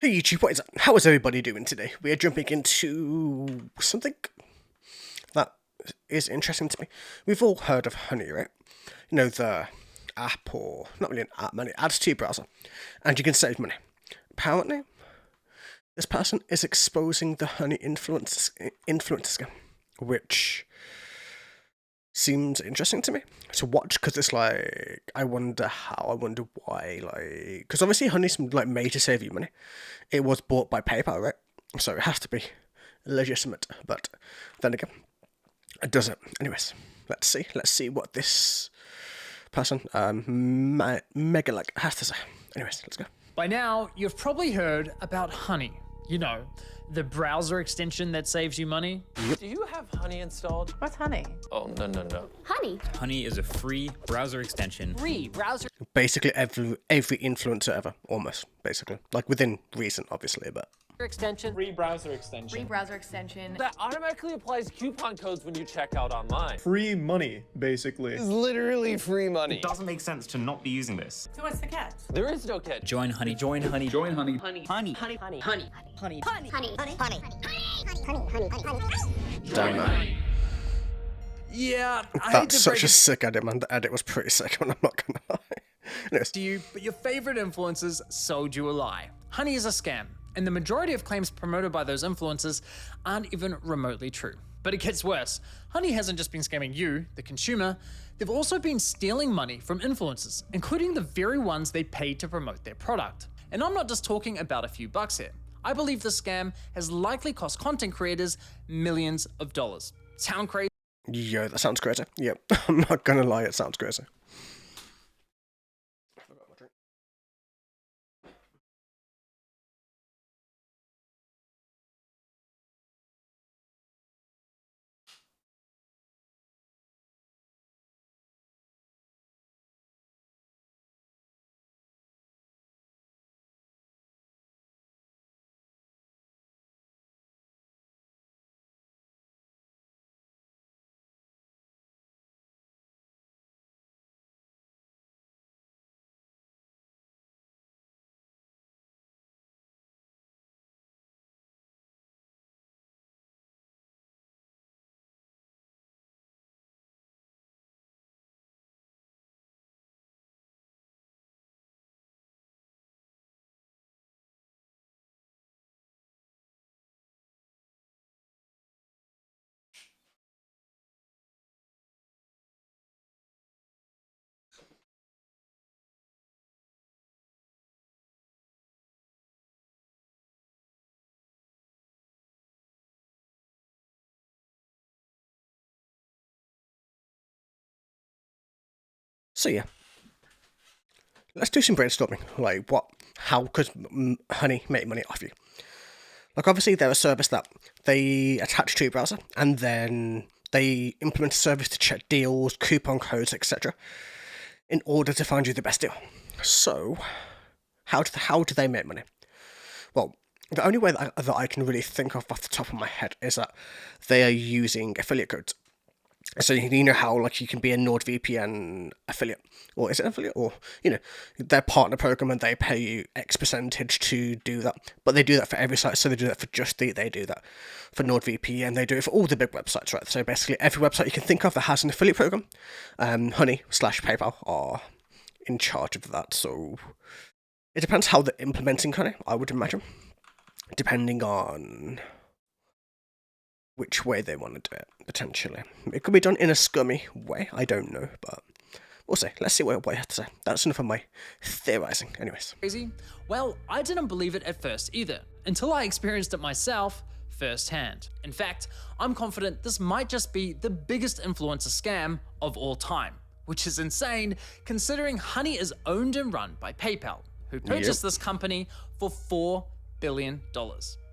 Hey YouTube, what is up? How is everybody doing today? We are jumping into something that is interesting to me. We've all heard of Honey, right? You know, the app, or not really an app, man, it adds to your browser, and you can save money. Apparently, this person is exposing the Honey influencer scam, which seems interesting to me to watch, because it's like, I wonder how, I wonder why, like, because obviously Honey's like made to save you money. It was bought by PayPal, right? So it has to be legitimate, but then again, it doesn't. Anyways, let's see what this person, Mega has to say. Anyways, let's go. By now, you've probably heard about Honey. You know, the browser extension that saves you money. Do you have Honey installed? What's Honey? Oh, no. Honey. Honey is a free browser extension. Free browser. Basically every influencer ever, almost, basically. Like within reason, obviously, but... Extension. Free browser extension. Free browser extension. That automatically applies coupon codes when you check out online. Free money, basically. It's literally free money. It doesn't make sense to not be using this. So what's the catch? There is no catch. Join Honey. Join Honey. Join Honey. Honey. Honey. Honey. Honey. Honey. Honey. Honey. Damn, man. Yeah, I hate That's to such break a it sick edit, man. The edit was pretty sick, and I'm not gonna lie. Anyways, to you, but your favorite influencers sold you a lie. Honey is a scam, and the majority of claims promoted by those influencers aren't even remotely true. But it gets worse. Honey hasn't just been scamming you, the consumer, they've also been stealing money from influencers, including the very ones they paid to promote their product. And I'm not just talking about a few bucks here. I believe the scam has likely cost content creators millions of dollars. Sound crazy? yo, that sounds crazy. Yep, I'm not gonna lie, it sounds crazy. So yeah, let's do some brainstorming. Like how could Honey make money off you? Like obviously they're a service that they attach to your browser, and then they implement a service to check deals, coupon codes, etc., in order to find you the best deal. So, how do they make money? Well, the only way that I can really think of off the top of my head is that they are using affiliate codes. So you know how like you can be a NordVPN affiliate, or is it an affiliate, or you know their partner program, and they pay you X percentage to do that. But they do that for every site, so they do that for Just Eat, they do that for NordVPN, they do it for all the big websites, right? So basically every website you can think of that has an affiliate program, Honey/PayPal are in charge of that. So it depends how they're implementing Honey, I would imagine, depending on which way they want to do it, potentially. It could be done in a scummy way, I don't know, but we'll see. Let's see what I have to say. That's enough of my theorizing. Anyways. Crazy? Well, I didn't believe it at first either, until I experienced it myself firsthand. In fact, I'm confident this might just be the biggest influencer scam of all time, which is insane considering Honey is owned and run by PayPal, who purchased this company for $4 billion.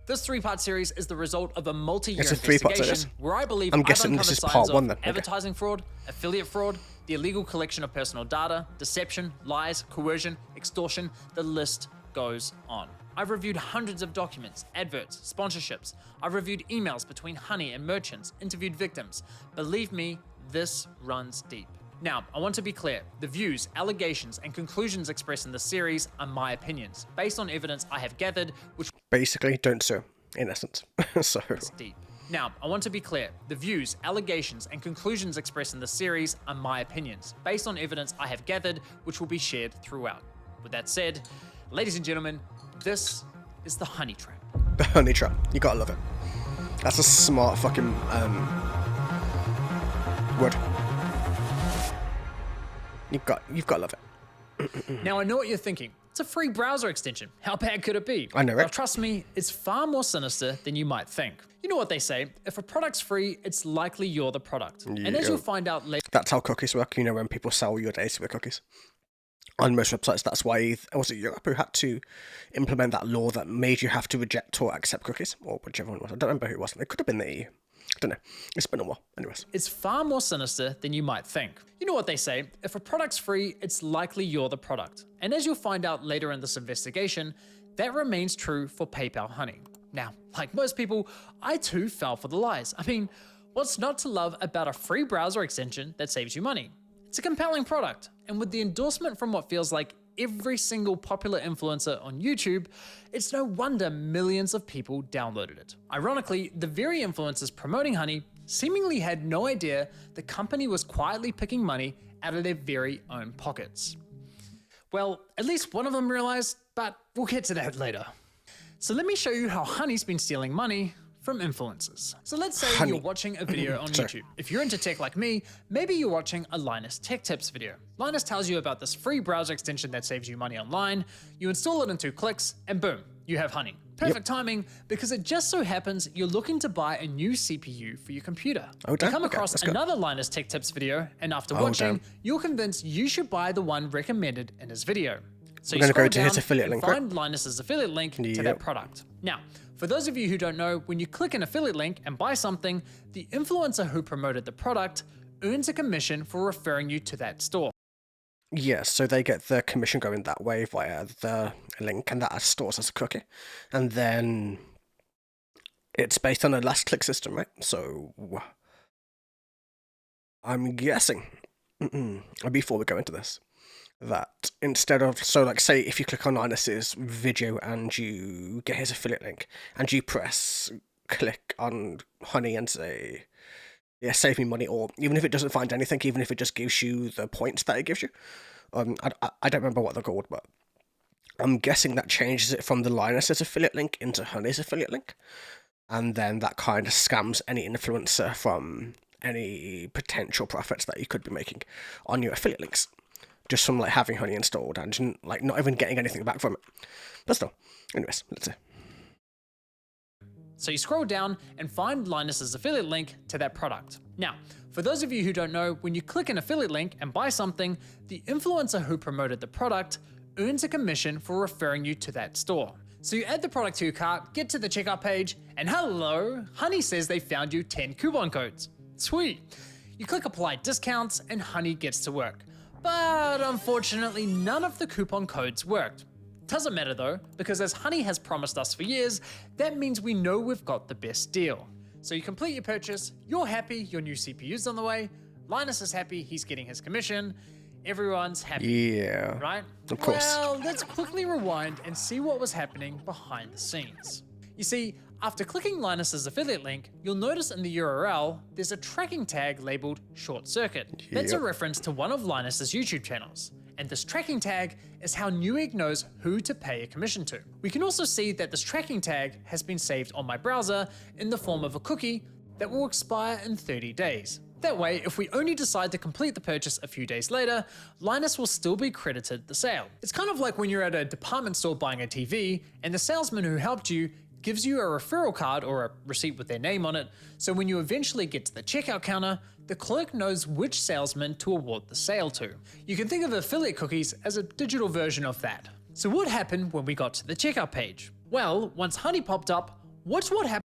This three-part series is the result of a multi-year investigation where I believe I'm guessing this is part one then. Advertising fraud, affiliate fraud, the illegal collection of personal data, deception, lies, coercion, extortion, the list goes on. I've reviewed hundreds of documents, adverts, sponsorships. I've reviewed emails between Honey and merchants, interviewed victims. Believe me, this runs deep. Now, I want to be clear. The views, allegations, and conclusions expressed in this series are my opinions, based on evidence I have gathered, which Basically, don't sue, in essence. So, is deep. Now, I want to be clear. The views, allegations, and conclusions expressed in this series are my opinions, based on evidence I have gathered, which will be shared throughout. With that said, ladies and gentlemen, this is the honey trap. the honey trap. You gotta love it. That's a smart fucking word. You've got to love it. Now, I know what you're thinking. It's a free browser extension. How bad could it be? I know, right? Well, trust me, it's far more sinister than you might think. You know what they say, if a product's free, it's likely you're the product. And as you'll find out later, That's how cookies work, you know, when people sell your data with cookies. On most websites, that's why, was it Europe who had to implement that law that made you have to reject or accept cookies? Or whichever one it was. I don't remember who it was. It could have been the EU. I don't know. It's been a while. Anyways. it's far more sinister than you might think. You know what they say, if a product's free, it's likely you're the product. And as you'll find out later in this investigation, that remains true for PayPal Honey. Now, like most people, I too fell for the lies. I mean, what's not to love about a free browser extension that saves you money? It's a compelling product, and with the endorsement from what feels like every single popular influencer on YouTube, it's no wonder millions of people downloaded it. Ironically, the very influencers promoting Honey seemingly had no idea the company was quietly picking money out of their very own pockets. Well, at least one of them realized, but we'll get to that later. So let me show you how Honey's been stealing money from influencers. So let's say Honey. you're watching a video on YouTube. If you're into tech like me, maybe you're watching a Linus Tech Tips video. Linus tells you about this free browser extension that saves you money online. You install it in 2 clicks, and boom, you have Honey. Perfect timing, because it just so happens you're looking to buy a new CPU for your computer. Oh, You damn. come Okay, across let's go. another Linus Tech Tips video, and after Oh, watching, damn. you're convinced you should buy the one recommended in his video. So We're you gonna go scroll to his down affiliate and link, right? find Linus's affiliate link to Yep. that product. Now, for those of you who don't know, when you click an affiliate link and buy something, the influencer who promoted the product earns a commission for referring you to that store. Yes, so they get the commission going that way via the link, and that stores as a cookie. And then it's based on a last click system, right? So I'm guessing, before we go into this, that instead of, so like say if you click on Linus's video and you get his affiliate link and you press click on Honey and say, yeah, save me money, or even if it doesn't find anything, even if it just gives you the points that it gives you, I don't remember what they're called, but I'm guessing that changes it from the Linus's affiliate link into Honey's affiliate link, and then that kind of scams any influencer from any potential profits that you could be making on your affiliate links, just from like having Honey installed and like not even getting anything back from it. But still, anyways, let's see. So you scroll down and find Linus's affiliate link to that product. Now, for those of you who don't know, when you click an affiliate link and buy something, the influencer who promoted the product earns a commission for referring you to that store. So you add the product to your cart, get to the checkout page, and hello, Honey says they found you 10 coupon codes. Sweet. You click apply discounts and Honey gets to work. But unfortunately, none of the coupon codes worked. Doesn't matter though, because as Honey has promised us for years, that means we know we've got the best deal. So you complete your purchase, you're happy, your new CPU's on the way, Linus is happy, he's getting his commission, everyone's happy, Yeah, right? of course. Well, let's quickly rewind and see what was happening behind the scenes. You see, after clicking Linus's affiliate link, you'll notice in the URL, there's a tracking tag labeled short circuit. That's a Yep. reference to one of Linus's YouTube channels. And this tracking tag is how Newegg knows who to pay a commission to. We can also see that this tracking tag has been saved on my browser in the form of a cookie that will expire in 30 days. That way, if we only decide to complete the purchase a few days later, Linus will still be credited the sale. It's kind of like when you're at a department store buying a TV and the salesman who helped you gives you a referral card or a receipt with their name on it, so when you eventually get to the checkout counter, the clerk knows which salesman to award the sale to. You can think of affiliate cookies as a digital version of that. So what happened when we got to the checkout page? Well, once Honey popped up, watch what happened.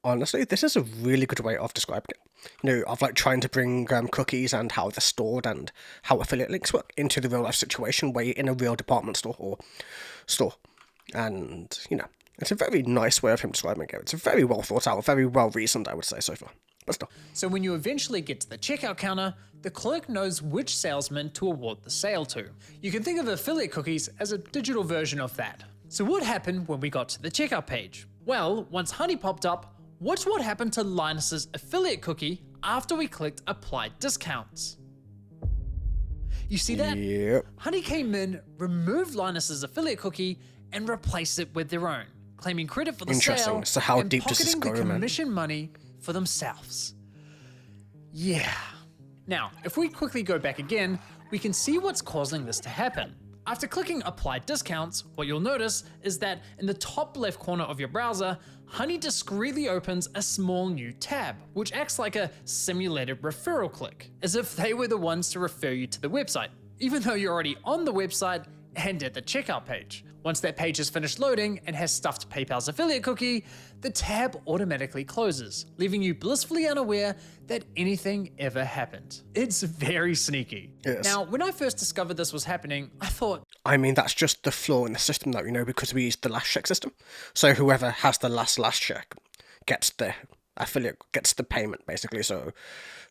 Honestly, this is a really good way of describing it. You know, of like trying to bring cookies and how they're stored and how affiliate links work into the real life situation where you're in a real department store or store. And, you know, it's a very nice way of him describing it. It's a very well thought out, very well reasoned, I would say, so far. but still. So when you eventually get to the checkout counter, the clerk knows which salesman to award the sale to. You can think of affiliate cookies as a digital version of that. So what happened when we got to the checkout page? Well, once Honey popped up, watch what happened to Linus's affiliate cookie after we clicked apply discounts. You see that? Yep. Honey came in, removed Linus's affiliate cookie, and replaced it with their own, claiming credit for the Interesting. sale So how and deep does this pocketing go, the man? commission money for themselves. Yeah. Now, if we quickly go back again, we can see what's causing this to happen. After clicking apply discounts, what you'll notice is that in the top left corner of your browser, Honey discreetly opens a small new tab, which acts like a simulated referral click, as if they were the ones to refer you to the website, even though you're already on the website and at the checkout page. Once that page is finished loading and has stuffed PayPal's affiliate cookie, the tab automatically closes, leaving you blissfully unaware that anything ever happened. It's very sneaky. Yes. Now, when I first discovered this was happening, I thought, I mean, that's just the flaw in the system, though, because we use the last check system. So whoever has the last check gets the affiliate, gets the payment, basically. So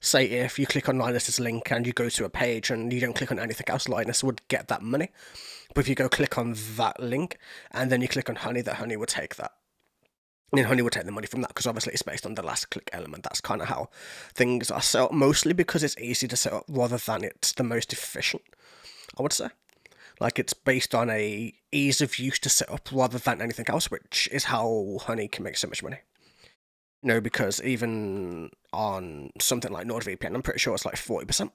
say if you click on Linus's link and you go to a page and you don't click on anything else, Linus would get that money. But if you go click on that link and then you click on Honey, that Honey would take that. And then Honey would take the money from that, because obviously it's based on the last click element. That's kind of how things are set up, mostly because it's easy to set up rather than it's the most efficient, I would say. Like, it's based on a ease of use to set up rather than anything else, which is how Honey can make so much money. Because even on something like NordVPN, I'm pretty sure it's like 40%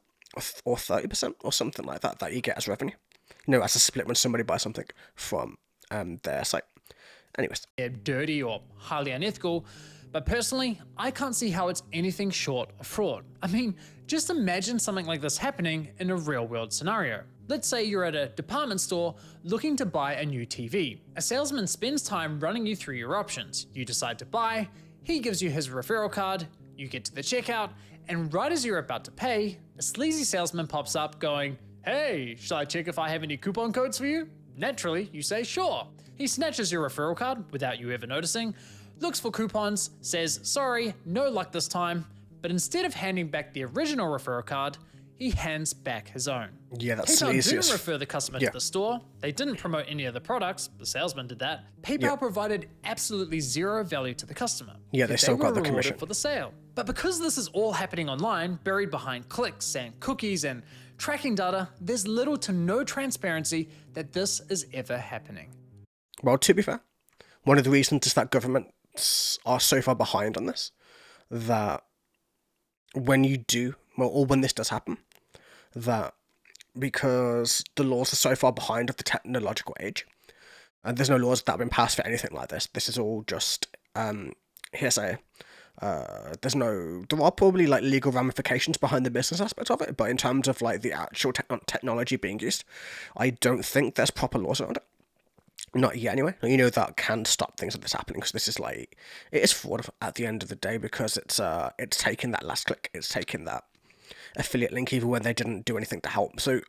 or 30% or something like that you get as revenue. As a split when somebody buys something from their site. Anyways. they're dirty or highly unethical, but personally, I can't see how it's anything short of fraud. I mean, just imagine something like this happening in a real-world scenario. Let's say you're at a department store looking to buy a new TV. A salesman spends time running you through your options. You decide to buy, he gives you his referral card, you get to the checkout, and right as you're about to pay, a sleazy salesman pops up going, "Hey, shall I check if I have any coupon codes for you?" Naturally, you say sure. He snatches your referral card without you ever noticing, looks for coupons, says sorry, no luck this time, but instead of handing back the original referral card, he hands back his own. Yeah, that's PayPal sleazy. didn't refer the customer to the store. They didn't promote any of the products. The salesman did that. PayPal provided absolutely zero value to the customer. Yeah, they Yet still were got the rewarded commission. for the sale. But because this is all happening online, buried behind clicks and cookies and tracking data, there's little to no transparency that this is ever happening. Well, to be fair, one of the reasons is that governments are so far behind on this, that when you do, or when this does happen, that because the laws are so far behind of the technological age, and there's no laws that have been passed for anything like this. This is all just hearsay. There are probably like legal ramifications behind the business aspect of it, but in terms of like the actual technology being used, I don't think there's proper laws around it. Not yet, anyway. That can stop things like this happening, because this is like, it is fraud at the end of the day, because it's taking that last click, it's taking that affiliate link even when they didn't do anything to help. So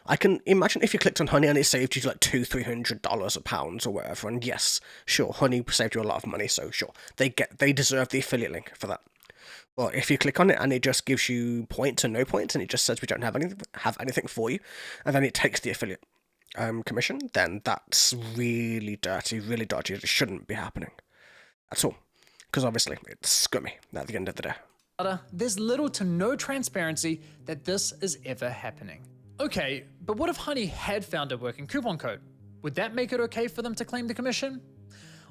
I can imagine if you clicked on Honey and it saved you like $200-300 or pounds or whatever, and yes, sure, Honey saved you a lot of money, so sure, they deserve the affiliate link for that. But if you click on it and it just gives you points and no points, and it just says we don't have anything for you, and then it takes the affiliate commission, then that's really dirty, really dodgy. It shouldn't be happening at all, because obviously it's scummy at the end of the day. There's little to no transparency that this is ever happening. Okay, but what if Honey had found a working coupon code? Would that make it okay for them to claim the commission?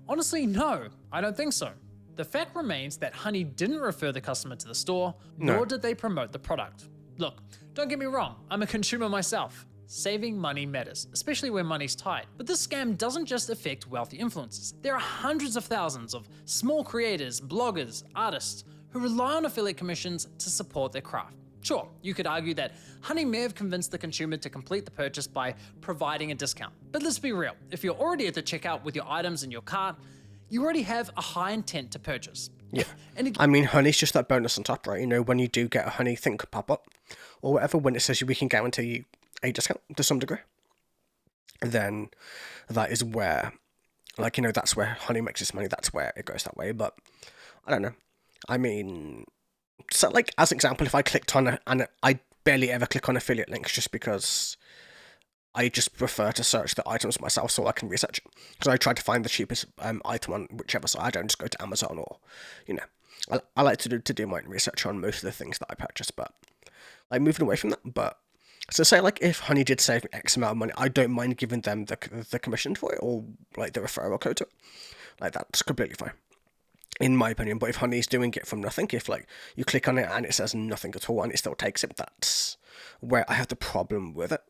Honestly, no, I don't think so. The fact remains that Honey didn't refer the customer to the store, nor did they promote the product. Look, don't get me wrong, I'm a consumer myself. Saving money matters, especially when money's tight. But this scam doesn't just affect wealthy influencers. There are hundreds of thousands of small creators, bloggers, artists who rely on affiliate commissions to support their craft. Sure, you could argue that Honey may have convinced the consumer to complete the purchase by providing a discount. But let's be real, if you're already at the checkout with your items in your cart, you already have a high intent to purchase. Yeah. And I mean, Honey's just that bonus on top, right? When you do get a Honey thing pop up or whatever, when it says we can guarantee you a discount to some degree, then that is where, that's where Honey makes its money. That's where it goes that way. But I don't know. I mean, So, like, as an example, if I clicked on and I barely ever click on affiliate links just because I just prefer to search the items myself so I can research it. Because I try to find the cheapest item on whichever site. I don't just go to Amazon or, you know, I like to do my own research on most of the things that I purchase, but like moving away from that. But so say like if Honey did save me X amount of money, I don't mind giving them the commission for it or like the referral code to it. Like that's completely fine, in my opinion. But if Honey's doing it from nothing, if like you click on it and it says nothing at all and it still takes it, that's where I have the problem with it.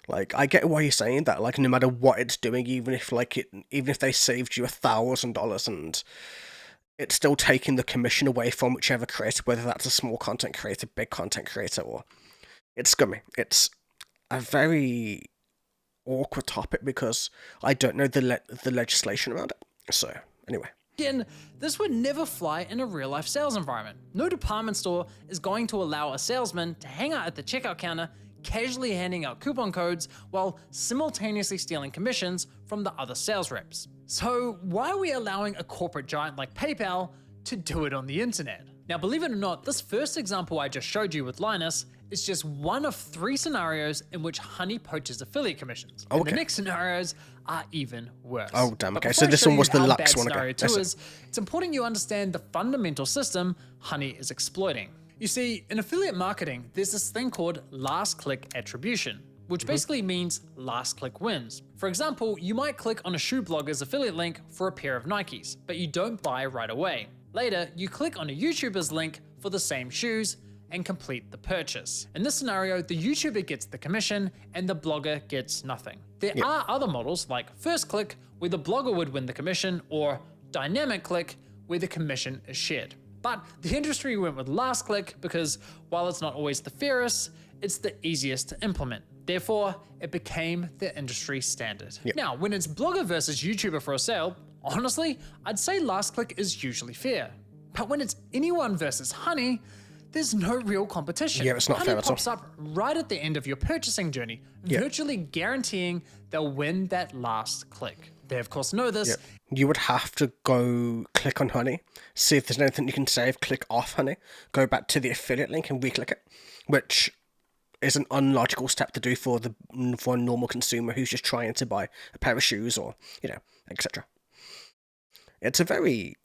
Like, I get why you're saying that, like, no matter what it's doing, even if they saved you $1,000 and it's still taking the commission away from whichever creator, whether that's a small content creator, big content creator, or it's scummy. It's a very awkward topic because I don't know the legislation around it. So, anyway. Again, this would never fly in a real-life sales environment. No department store is going to allow a salesman to hang out at the checkout counter casually handing out coupon codes while simultaneously stealing commissions from the other sales reps. So why are we allowing a corporate giant like PayPal to do it on the internet? Now, believe it or not, this first example I just showed you with Linus is just one of 3 scenarios in which Honey poaches affiliate commissions. And the next scenarios are even worse. Oh, damn. But Okay, so before I this show one was you the how Lux bad one. scenario Okay. 2 is, it's important you understand the fundamental system Honey is exploiting. You see, in affiliate marketing, there's this thing called last click attribution, which basically means last click wins. For example, you might click on a shoe blogger's affiliate link for a pair of Nikes, but you don't buy right away. Later, you click on a YouTuber's link for the same shoes and complete the purchase. In this scenario, the YouTuber gets the commission and the blogger gets nothing. There are other models like first click, where the blogger would win the commission, or dynamic click, where the commission is shared. But the industry went with last click because while it's not always the fairest, it's the easiest to implement. Therefore, it became the industry standard. Now, when it's blogger versus YouTuber for a sale, honestly, I'd say last click is usually fair. But when it's anyone versus Honey, there's no real competition. Yeah, it's not fair at all. Honey pops up right at the end of your purchasing journey, virtually guaranteeing they'll win that last click. They of course know this. You would have to go click on Honey, see if there's anything you can save, click off Honey, go back to the affiliate link and re-click it, which is an unlogical step to do for a normal consumer who's just trying to buy a pair of shoes or, you know, etc. It's a very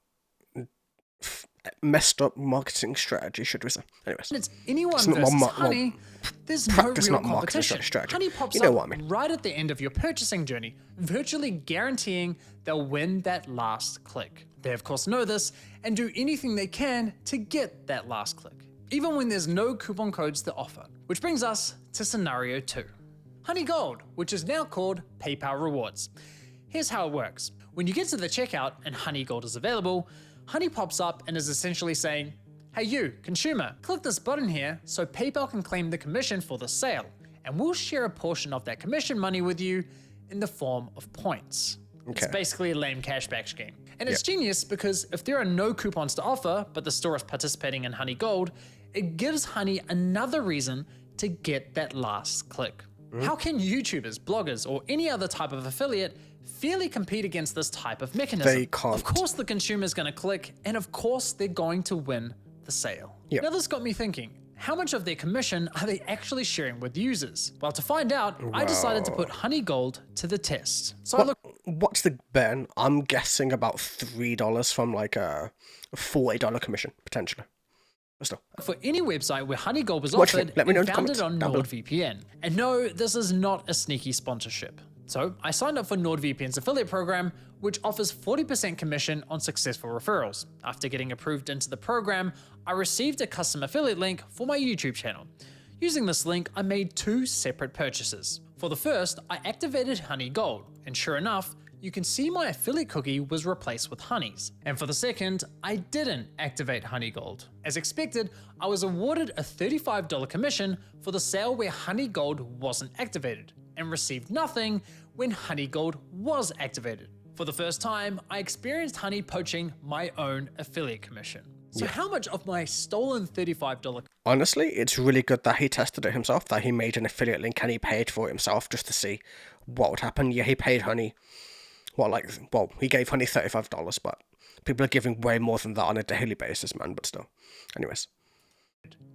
messed up marketing strategy, should we say? Anyways, It's anyone it's not versus well, Honey. There's no practice, real not marketing competition. strategy. Honey pops You know up what I mean. right at the end of your purchasing journey, virtually guaranteeing they'll win that last click. They of course know this and do anything they can to get that last click, even when there's no coupon codes to offer. Which brings us to scenario 2. Honey Gold, which is now called PayPal Rewards. Here's how it works. When you get to the checkout and Honey Gold is available, Honey pops up and is essentially saying, hey you, consumer, click this button here so PayPal can claim the commission for the sale, and we'll share a portion of that commission money with you in the form of points. It's basically a lame cashback scheme. And it's genius because if there are no coupons to offer, but the store is participating in Honey Gold, it gives Honey another reason to get that last click. How can YouTubers, bloggers, or any other type of affiliate fairly compete against this type of mechanism? They can't. Of course the consumer's gonna click, and of course they're going to win the sale. Now this got me thinking, how much of their commission are they actually sharing with users? Well, to find out, I decided to put Honey Gold to the test. So I looked What's the burn? I'm guessing about $3 from like a $40 commission, potentially. But still. for any website where Honey Gold was What do you offered think? Let me know in and the found comments it on down below. NordVPN. And no, this is not a sneaky sponsorship. So I signed up for NordVPN's affiliate program, which offers 40% commission on successful referrals. After getting approved into the program, I received a custom affiliate link for my YouTube channel. Using this link, I made 2 separate purchases. For the first, I activated Honey Gold, and sure enough, you can see my affiliate cookie was replaced with Honey's. And for the second, I didn't activate Honey Gold. As expected, I was awarded a $35 commission for the sale where Honey Gold wasn't activated, and received nothing when Honey Gold was activated. For the first time, I experienced Honey poaching my own affiliate commission. So how much of my stolen $35 Honestly, it's really good that he tested it himself, that he made an affiliate link and he paid for it himself just to see what would happen. Yeah, he paid Honey, he gave Honey $35, but people are giving way more than that on a daily basis, man, but still. Anyways.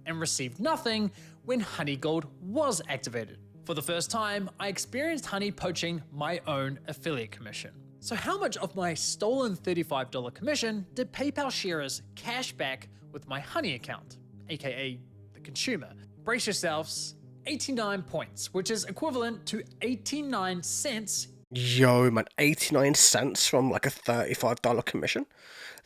and received nothing when Honey Gold was activated. For the first time, I experienced Honey poaching my own affiliate commission. So how much of my stolen $35 commission did PayPal sharers cash back with my Honey account, aka the consumer? Brace yourselves, 89 points, which is equivalent to 89 cents. Yo, man, 89 cents from like a $35 commission?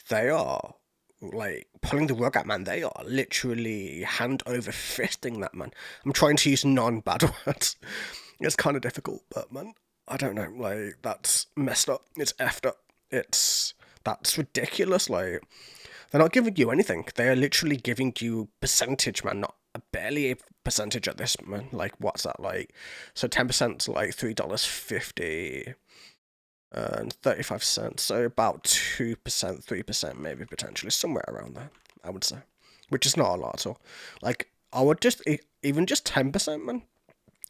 They are like pulling the rug out, man. They are literally hand over fisting that, man. I'm trying to use non-bad words. It's kind of difficult, but man, I don't know. Like, that's messed up. It's effed up. That's ridiculous. Like, they're not giving you anything. They are literally giving you percentage, man. Not barely a percentage at this, man. Like, what's that like? So 10% like $3.50. And 35 cents, so about 2%, 3% maybe, potentially, somewhere around there, I would say. Which is not a lot at all. Like, I would just, even just 10%, man.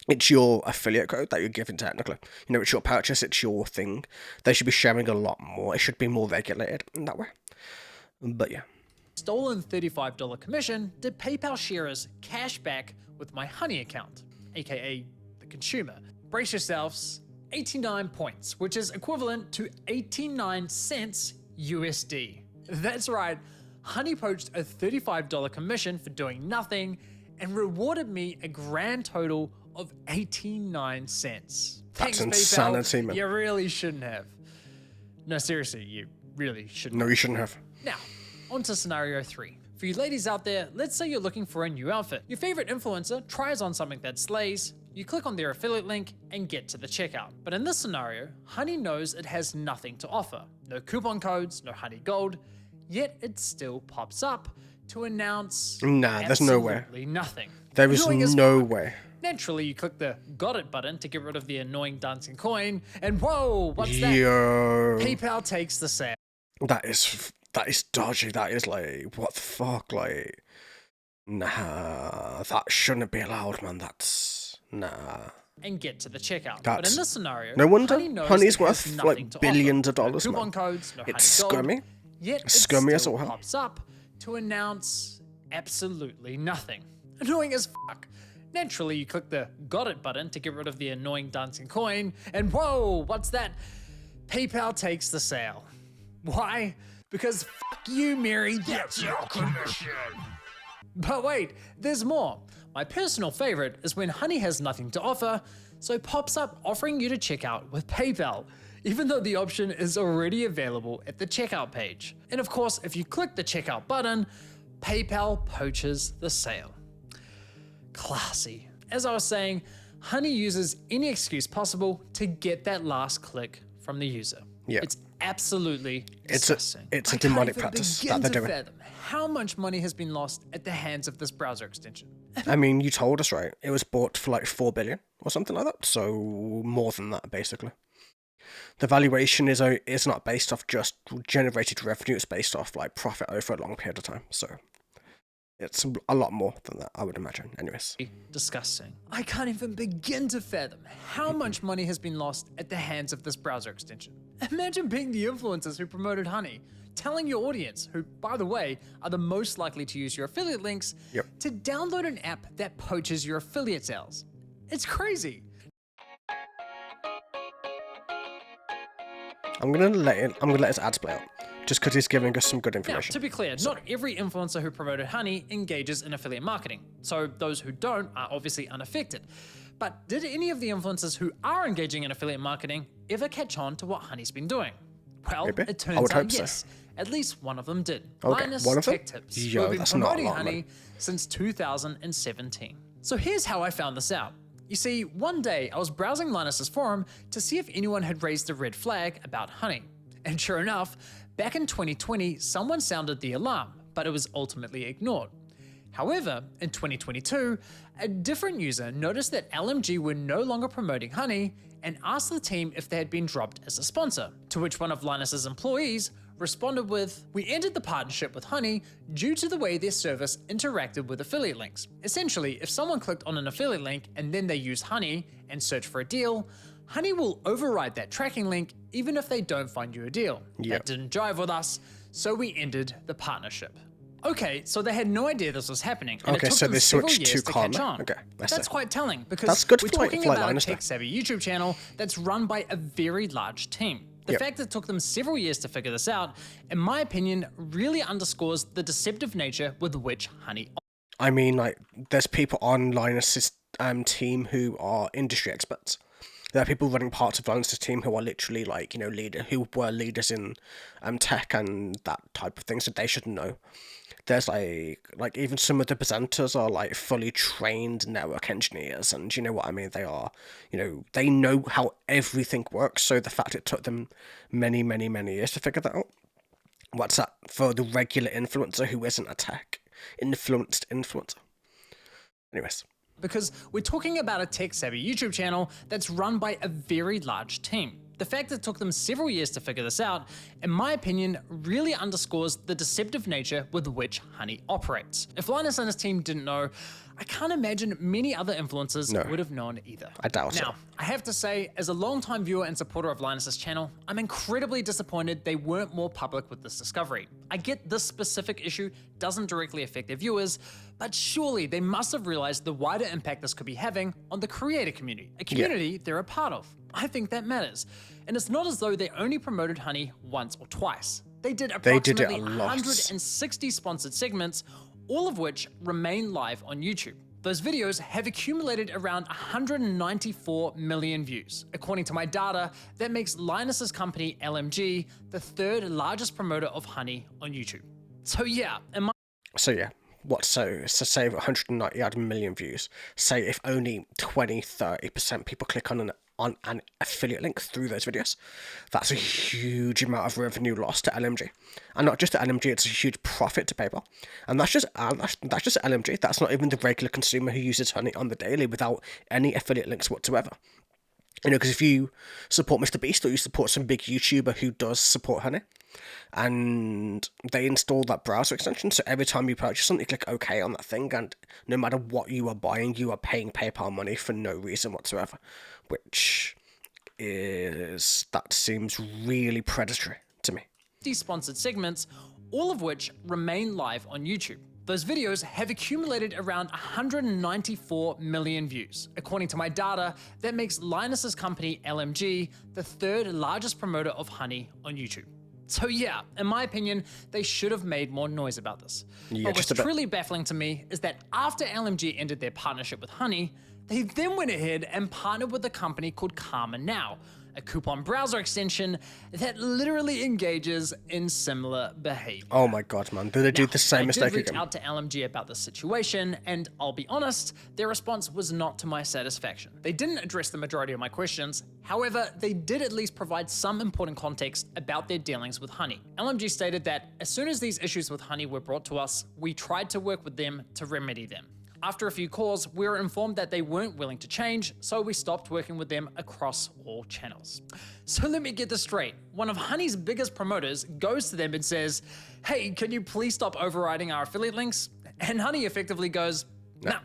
It's your affiliate code that you're giving technically. You know, it's your purchase, it's your thing. They should be sharing a lot more. It should be more regulated in that way. But yeah. Stolen $35 commission did PayPal sharers cash back with my Honey account, aka the consumer. Brace yourselves, 89 points, which is equivalent to 89 cents USD. That's right, Honey poached a $35 commission for doing nothing and rewarded me a grand total of 89 cents. That's Thanks, insanity, PayPal. man. You really shouldn't have. No, seriously, you really shouldn't. No, you shouldn't have. Now, on to scenario 3. For you ladies out there, let's say you're looking for a new outfit. Your favorite influencer tries on something that slays, you click on their affiliate link and get to the checkout. But in this scenario, Honey knows it has nothing to offer. No coupon codes, no Honey Gold, yet it still pops up to announce Nah, there's no way. absolutely nothing. There is Annoying as no fuck. way. Naturally, you click the got it button to get rid of the annoying dancing coin, and whoa, what's that? Yo. PayPal takes the sale. That is dodgy. That is like, what the fuck? Like, nah, that shouldn't be allowed, man. Nah. And get to the checkout. But That's- in this scenario, No wonder Honey knows Honey's it has worth, nothing like, to billions offer. of dollars, No coupon man. codes, no It's Honey Gold, scummy. yet It's it scummy as still all hell. pops up to announce absolutely nothing. Annoying as fuck. Naturally, you click the got it button to get rid of the annoying dancing coin, and whoa, what's that? PayPal takes the sale. Why? Because fuck you, Mary, that's your commission. But wait, there's more. My personal favorite is when Honey has nothing to offer, so pops up offering you to check out with PayPal, even though the option is already available at the checkout page. And of course, if you click the checkout button, PayPal poaches the sale. Classy. As I was saying, Honey uses any excuse possible to get that last click from the user. Yeah. It's absolutely disgusting. It's a I can't demonic even practice begin that they're to doing. fathom how much money has been lost at the hands of this browser extension. I mean, you told us, right? It was bought for like 4 billion or something like that. So more than that, basically. The valuation is not based off just generated revenue. It's based off like profit over a long period of time. So it's a lot more than that, I would imagine. Anyways. Disgusting. I can't even begin to fathom how much money has been lost at the hands of this browser extension. Imagine being the influencers who promoted Honey, telling your audience, who, by the way, are the most likely to use your affiliate links, Yep. to download an app that poaches your affiliate sales. It's crazy. I'm gonna let his ads play out, just because he's giving us some good Now, information. to be clear, not every influencer who promoted Honey engages in affiliate marketing, so those who don't are obviously unaffected. But did any of the influencers who are engaging in affiliate marketing ever catch on to what Honey's been doing? Well, Maybe. it I turns would out hope so. yes. At least one of them did. Okay, Linus one of them? Tech Tips, Yo, who have been that's not a promoting lot, man. Honey since 2017. So here's how I found this out. You see, one day I was browsing Linus's forum to see if anyone had raised a red flag about Honey. And sure enough, back in 2020, someone sounded the alarm, but it was ultimately ignored. However, in 2022, a different user noticed that LMG were no longer promoting Honey and asked the team if they had been dropped as a sponsor, to which one of Linus's employees responded with, "We ended the partnership with Honey due to the way their service interacted with affiliate links. Essentially, if someone clicked on an affiliate link and then they used Honey and searched for a deal, Honey will override that tracking link even if they don't find you a deal. Yep. That didn't jive with us, so we ended the partnership." Okay, so they had no idea this was happening, and Okay, it took so them they several switched years to to catch Karma. on. Okay, I That's see. quite telling, because That's good we're for, like, talking flight about a liners, though. tech-savvy YouTube channel that's run by a very large team. The Yep. fact that it took them several years to figure this out, in my opinion, really underscores the deceptive nature with which Honey. I mean, like, there's people on Linus's team who are industry experts. There are people running parts of Linus's team who are literally, like, who were leaders in tech and that type of thing, so they should know. There's, like even some of the presenters are, like, fully trained network engineers, and you know what I mean? They are, they know how everything works, so the fact it took them many, many, many years to figure that out. What's that for the regular influencer who isn't a tech influenced influencer? Anyways. Because we're talking about a tech-savvy YouTube channel that's run by a very large team. The fact that it took them several years to figure this out, in my opinion, really underscores the deceptive nature with which Honey operates. If Linus and his team didn't know, I can't imagine many other influencers would have known either. I doubt it. Now, I have to say, as a long-time viewer and supporter of Linus's channel, I'm incredibly disappointed they weren't more public with this discovery. I get this specific issue doesn't directly affect their viewers, but surely they must have realized the wider impact this could be having on the creator community, a community they're a part of. I think that matters. And it's not as though they only promoted Honey once or twice. They did approximately a lot. 160 sponsored segments, all of which remain live on YouTube. Those videos have accumulated around 194 million views. According to my data, that makes Linus's company LMG the third largest promoter of Honey on YouTube. So yeah, So say 190 odd million views. Say if only 20-30% people click on an affiliate link through those videos, that's a huge amount of revenue lost to LMG, and not just to LMG, it's a huge profit to PayPal, and that's just LMG. That's not even the regular consumer who uses Honey on the daily without any affiliate links whatsoever. Because if you support Mr. Beast or you support some big YouTuber who does support Honey, and they install that browser extension, so every time you purchase something, you click OK on that thing, and no matter what you are buying, you are paying PayPal money for no reason whatsoever, that seems really predatory to me. These sponsored segments, all of which remain live on YouTube. Those videos have accumulated around 194 million views. According to my data, that makes Linus's company LMG the third largest promoter of Honey on YouTube. So yeah, in my opinion, they should have made more noise about this. Yeah, but what's just a bit. truly baffling to me is that after LMG ended their partnership with Honey, they then went ahead and partnered with a company called Karma Now, a coupon browser extension that literally engages in similar behavior. Oh my god, man. Did they do the same mistake I did reach again? out to LMG about this situation, and I'll be honest, their response was not to my satisfaction. They didn't address the majority of my questions. However, they did at least provide some important context about their dealings with Honey. LMG stated that as soon as these issues with Honey were brought to us, we tried to work with them to remedy them. After a few calls, we were informed that they weren't willing to change, so we stopped working with them across all channels. So let me get this straight. One of Honey's biggest promoters goes to them and says, "Hey, can you please stop overriding our affiliate links?" And Honey effectively goes, "Nah,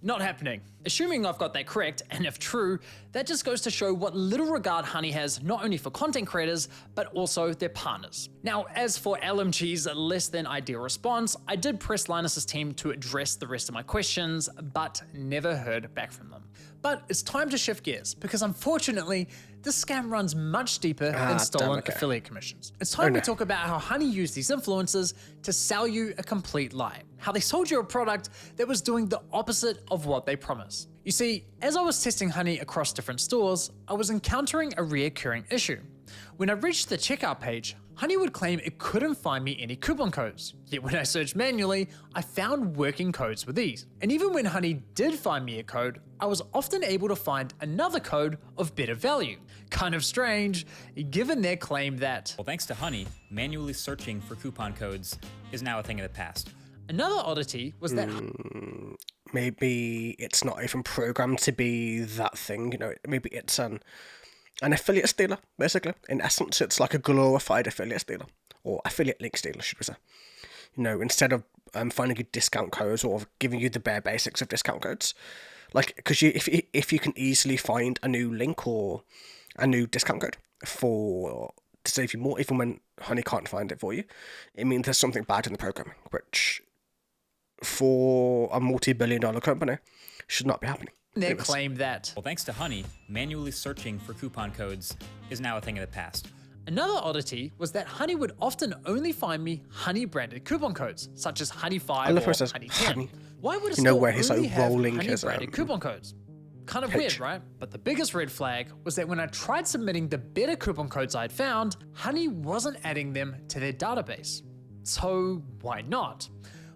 not happening." Assuming I've got that correct, and if true, that just goes to show what little regard Honey has not only for content creators, but also their partners. Now, as for LMG's less than ideal response, I did press Linus's team to address the rest of my questions, but never heard back from them. But it's time to shift gears, because unfortunately, this scam runs much deeper than stolen affiliate commissions. It's time we talk about how Honey used these influencers to sell you a complete lie. How they sold you a product that was doing the opposite of what they promised. You see, as I was testing Honey across different stores, I was encountering a reoccurring issue. When I reached the checkout page, Honey would claim it couldn't find me any coupon codes. Yet when I searched manually, I found working codes with ease. And even when Honey did find me a code, I was often able to find another code of better value. Kind of strange, given their claim that... Well, thanks to Honey, manually searching for coupon codes is now a thing of the past. Another oddity was that... Maybe it's not even programmed to be that thing, maybe it's an affiliate stealer, basically. In essence, it's like a glorified affiliate stealer, or affiliate link stealer, should we say. Instead of finding you discount codes or giving you the bare basics of discount codes, like, because if you can easily find a new link or a new discount code for to save you more, even when Honey can't find it for you, it means there's something bad in the programming, which for a multi-billion-dollar company should not be happening. They Anyways. claim that. Well, thanks to Honey, manually searching for coupon codes is now a thing of the past. Another oddity was that Honey would often only find me Honey-branded coupon codes, such as Honey 5 I love how or it says Honey 10. Honey. Why would a You know store where he's, like, only have rolling his, Honey-branded coupon codes? Kind of page. weird, right? But the biggest red flag was that when I tried submitting the better coupon codes I'd found, Honey wasn't adding them to their database. So why not?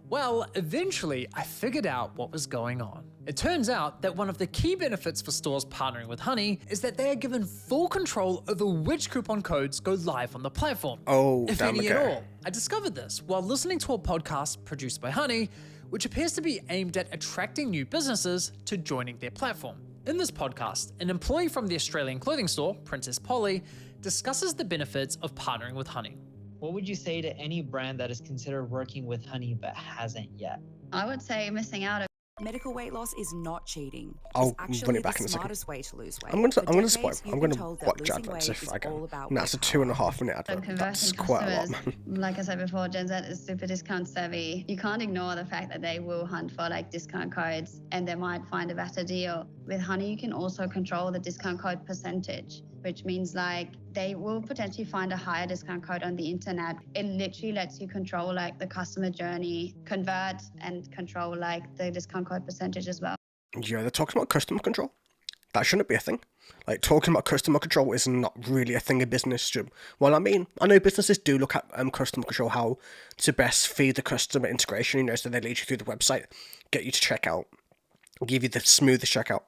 Well, eventually I figured out what was going on. It turns out that one of the key benefits for stores partnering with Honey is that they are given full control over which coupon codes go live on the platform. Oh, if damn, any at okay. all. I discovered this while listening to a podcast produced by Honey, which appears to be aimed at attracting new businesses to joining their platform. In this podcast, an employee from the Australian clothing store, Princess Polly, discusses the benefits of partnering with Honey. What would you say to any brand that is considered working with Honey but hasn't yet? I would say missing out. Medical weight loss is not cheating. I'll It's actually run it back the in a second. smartest way to lose weight. I'm going For to spoil. decades, I'm you've going been to told that watch losing adverts weight if is I can. all about And that's a willpower. 2.5 minute So advert. That's converting quite a lot, customers, man. like I said before, Gen Z is super discount savvy. You can't ignore the fact that they will hunt for like discount codes and they might find a better deal. With Honey, you can also control the discount code percentage, which means like they will potentially find a higher discount code on the internet. It literally lets you control like the customer journey, convert and control like the discount code percentage as well. Yeah, they're talking about customer control. That shouldn't be a thing. Like, talking about customer control is not really a thing in business. Well, I mean, I know businesses do look at customer control, how to best feed the customer integration, you know, so they lead you through the website, get you to check out, give you the smoothest checkout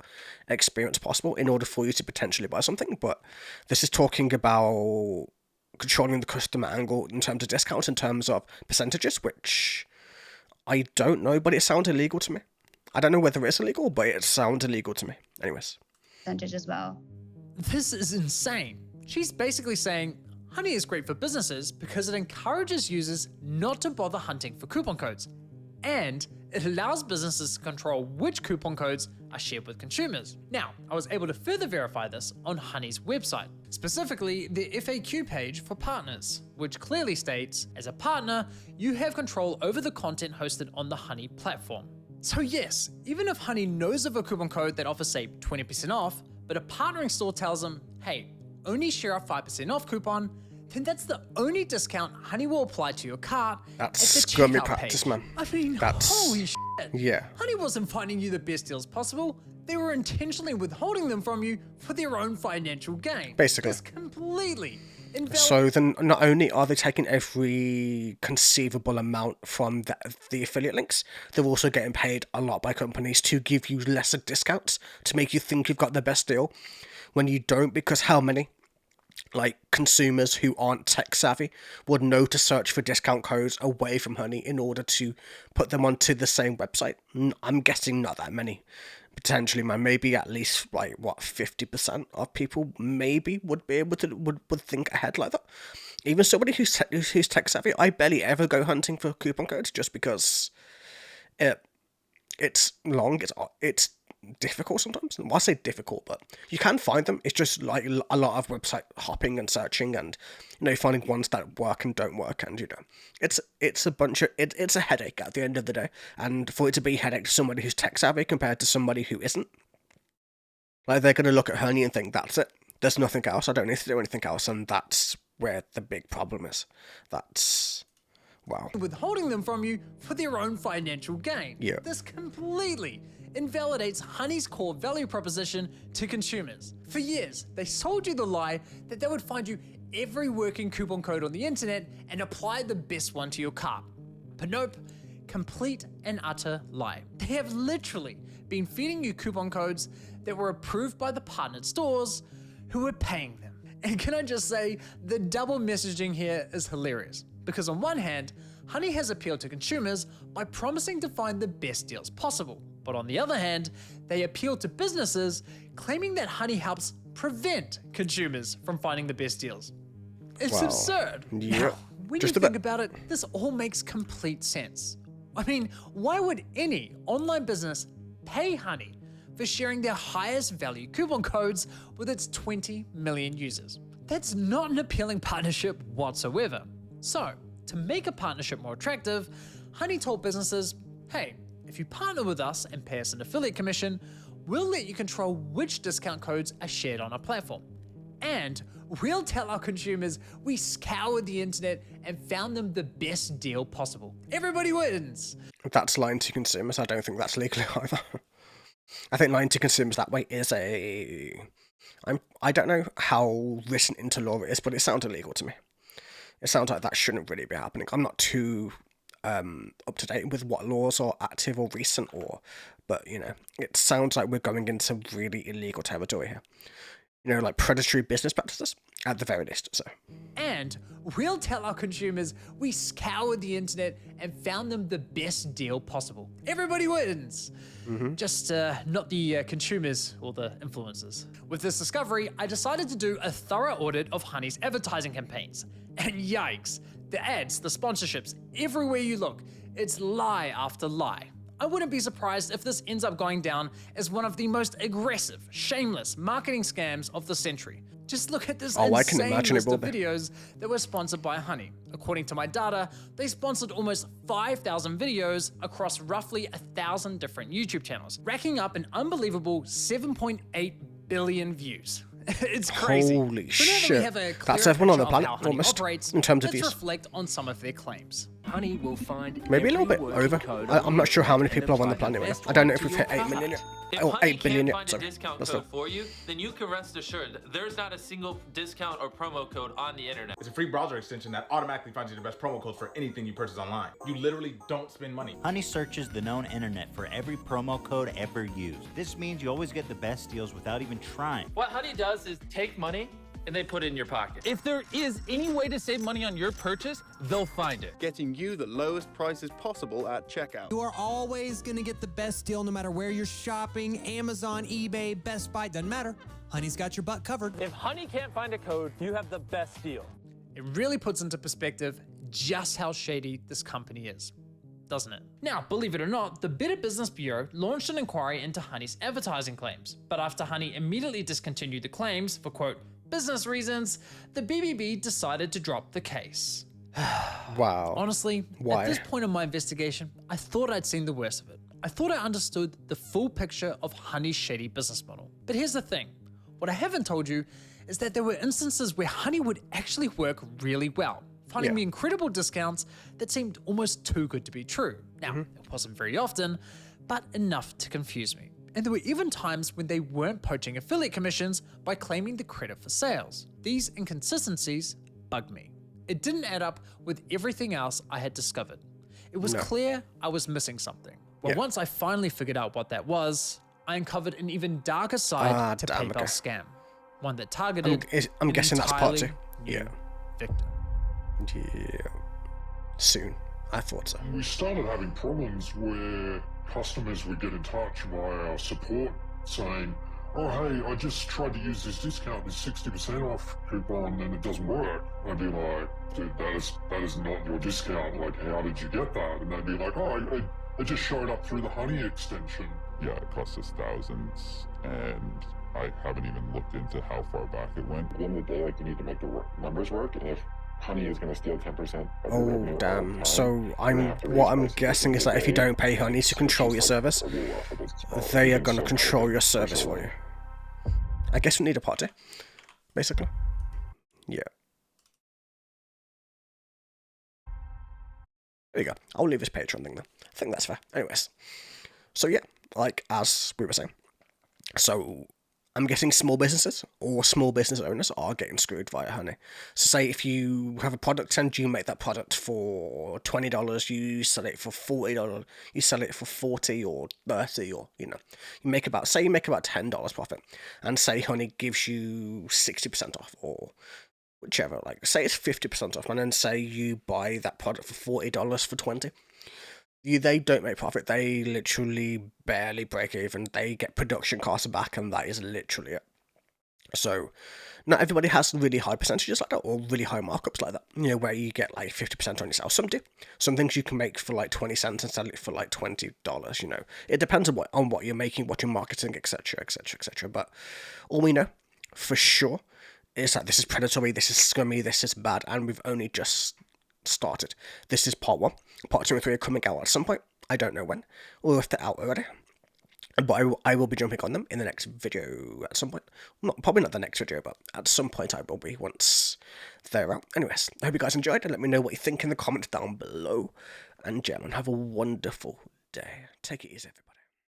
experience possible in order for you to potentially buy something. But this is talking about controlling the customer angle in terms of discounts, in terms of percentages, which I don't know, but it sounds illegal to me. I don't know whether it's illegal, but it sounds illegal to me. Anyways. Percentage as well. This is insane. She's basically saying Honey is great for businesses because it encourages users not to bother hunting for coupon codes, and it allows businesses to control which coupon codes are shared with consumers. Now, I was able to further verify this on Honey's website, specifically the FAQ page for partners, which clearly states, as a partner, you have control over the content hosted on the Honey platform. So yes, even if Honey knows of a coupon code that offers, say, 20% off, but a partnering store tells them, hey, only share a 5% off coupon, then that's the only discount Honey will apply to your cart That's at the scummy checkout practice, page. man. I mean, That's- holy shit. Yeah. Honey wasn't finding you the best deals possible. They were intentionally withholding them from you for their own financial gain. Basically. This completely invalidates. So then not only are they taking every conceivable amount from the affiliate links, they're also getting paid a lot by companies to give you lesser discounts to make you think you've got the best deal when you don't, because how many like consumers who aren't tech savvy would know to search for discount codes away from Honey in order to put them onto the same website? I'm guessing not that many. Potentially, man, maybe at least like what 50% of people maybe would be able to would think ahead like that. Even somebody who's tech savvy, I barely ever go hunting for coupon codes just because it's long, it's difficult sometimes. Well, I say difficult, but you can find them. It's just like a lot of website hopping and searching, and finding ones that work and don't work, and it's a bunch of it's a headache at the end of the day. And for it to be a headache to somebody who's tech savvy compared to somebody who isn't, like, they're gonna look at Honey and think that's it. There's nothing else. I don't need to do anything else, and that's where the big problem is. That's wow. Withholding them from you for their own financial gain. Yeah. This completely invalidates Honey's core value proposition to consumers. For years, they sold you the lie that they would find you every working coupon code on the internet and apply the best one to your cart. But nope, complete and utter lie. They have literally been feeding you coupon codes that were approved by the partnered stores who were paying them. And can I just say, the double messaging here is hilarious. Because on one hand, Honey has appealed to consumers by promising to find the best deals possible. But on the other hand, they appeal to businesses claiming that Honey helps prevent consumers from finding the best deals. It's Wow. absurd. Yeah, Now, when just you a think bit. about it, this all makes complete sense. I mean, why would any online business pay Honey for sharing their highest value coupon codes with its 20 million users? That's not an appealing partnership whatsoever. So, to make a partnership more attractive, Honey told businesses, hey, if you partner with us and pay us an affiliate commission, we'll let you control which discount codes are shared on our platform. And we'll tell our consumers we scoured the internet and found them the best deal possible. Everybody wins. That's lying to consumers. I don't think that's legal either. I think lying to consumers that way is I don't know how written into law it is, but it sounds illegal to me. It sounds like that shouldn't really be happening. I'm not too up to date with what laws are active or recent, but you know, it sounds like we're going into really illegal territory here. You know, like predatory business practices at the very least. So. And we'll tell our consumers we scoured the internet and found them the best deal possible. Everybody wins. Just not the consumers or the influencers. With this discovery, I decided to do a thorough audit of Honey's advertising campaigns. And yikes, the ads, the sponsorships, everywhere you look, it's lie after lie. I wouldn't be surprised if this ends up going down as one of the most aggressive, shameless marketing scams of the century. Just look at this insane list of videos that were sponsored by Honey. According to my data, they sponsored almost 5,000 videos across roughly 1,000 different YouTube channels, racking up an unbelievable 7.8 billion views. It's crazy. Holy so now that we shit. have a clear That's everyone on the picture of planet, how Honey almost, operates, in terms of let's views. reflect on some of their claims. Honey will find Maybe a little bit every over. working code I'm not sure how many and people are on the apply planet right best now. I don't know if to we've your hit 8 million product. yet. If Oh, Honey 8 billion can't yet. find Sorry. a discount That's code not. for you, then you can rest assured that there's not a single discount or promo code on the internet. It's a free browser extension that automatically finds you the best promo codes for anything you purchase online. You literally don't spend money. Honey searches the known internet for every promo code ever used. This means you always get the best deals without even trying. What Honey does is take money and they put it in your pocket. If there is any way to save money on your purchase, they'll find it. Getting you the lowest prices possible at checkout. You are always going to get the best deal no matter where you're shopping. Amazon, eBay, Best Buy, doesn't matter. Honey's got your butt covered. If Honey can't find a code, you have the best deal. It really puts into perspective just how shady this company is, doesn't it? Now, believe it or not, the Better Business Bureau launched an inquiry into Honey's advertising claims, but after Honey immediately discontinued the claims for, quote, business reasons, the BBB decided to drop the case. Wow. Honestly, Why? at this point in my investigation, I thought I'd seen the worst of it. I thought I understood the full picture of Honey's shady business model. But here's the thing. What I haven't told you is that there were instances where Honey would actually work really well, finding me incredible discounts that seemed almost too good to be true. Now, it wasn't very often, but enough to confuse me. And there were even times when they weren't poaching affiliate commissions by claiming the credit for sales. These inconsistencies bugged me. It didn't add up with everything else I had discovered. It was clear I was missing something. Well, once I finally figured out what that was, I uncovered an even darker side to PayPal's scam. One that targeted I'm guessing that's part 2. new victim. Yeah. Soon. I thought so. We started having problems where customers would get in touch via our support saying, oh hey, I just tried to use this discount, this 60% off coupon, and it doesn't work. I'd be like, dude, that is not your discount. Like, how did you get that? And they'd be like, oh, I just showed up through the Honey extension. Yeah, it cost us thousands, and I haven't even looked into how far back it went. At the end of the day, like, you need to make the numbers work, and if Honey is going to steal 10%. Oh damn! So what I'm guessing is that if you don't pay Honey to control your service, they are going to control your service for you. I guess we need a part 2, basically. Yeah. There you go. I'll leave this Patreon thing then. I think that's fair. Anyways, so yeah, like as we were saying, so I'm guessing small businesses or small business owners are getting screwed via Honey. So say if you have a product and you make that product for $20, you sell it for $40, you sell it for $40 or $30, or you make about $10 profit, and say Honey gives you 60% off or whichever, like say it's 50% off, and then say you buy that product for $40 for $20. They don't make profit. They literally barely break even. They get production costs back, and that is literally it. So, not everybody has really high percentages like that, or really high markups like that. Where you get like 50% on your sales. Some do. Some things you can make for like 20 cents and sell it for like $20. It depends on what you're making, what you're marketing, etc., etc., etc. But all we know for sure It's like, this is predatory, this is scummy, this is bad, and we've only just started. This is part 1. Part 2 and 3 are coming out at some point. I don't know when, or if they're out already. But I will be jumping on them in the next video at some point. Probably not the next video, but at some point I will be once they're out. Anyways, I hope you guys enjoyed, and let me know what you think in the comments down below. And gentlemen, have a wonderful day. Take it easy, everybody.